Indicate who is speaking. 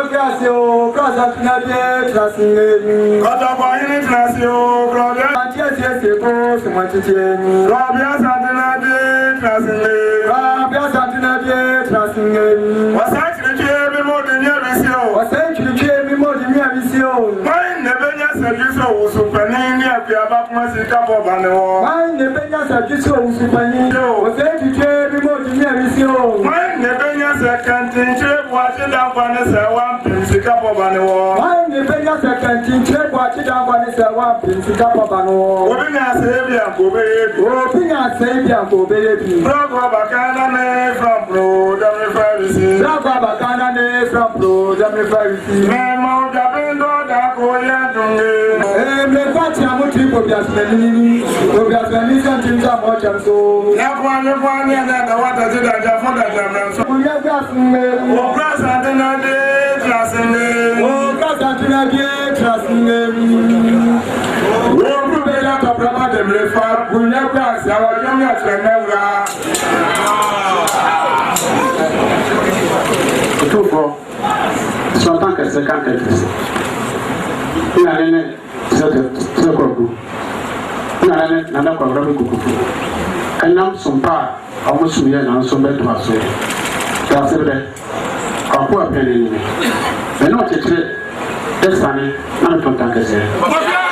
Speaker 1: Gracio, Casa Tracing, Cataboy, Gracio, Gloria, Antias, Montitin, Rabia Santanade, Tracing, Rabia Santanade, Tracing, was actually more than your vision, was actually more than your vision. Mine never said you so, Supernania, Piabamas, Capobano, mine never said you so, Supernino, was actually more than your vision. Mine never said, can't think, watching down on the one pin, Capobano. Mine never said, can't think, watching down on the one pin, Capobano. Open our Savior, open our Savior, baby. Bacana from Pro, Dummy Pharisee. Bacana from Pro, Dummy Pharisee. Memo, Dabindo, Dakoya, Dunga. Me catch a motive of Yasmini, of Yasmini, and much and so. Now, one and the water to the Jaffa, so we have got me. Oh, Grass Antenade, Tracing. Oh, Grass Antenade, Tracing. Oh, better to promote them, Refa, we never ask our youngest remember. Tout fort. Son tant que c'est quand elle fait. Il a rien, c'est quoi vous? Il a rien, n'a pas vraiment beaucoup. Quand nous sommes pas, on me souvient dans son bête de ma soeur. C'est vrai. On peut appeler les numéros. Mais non, c'est très. Cette année, on ne peut pas que c'est.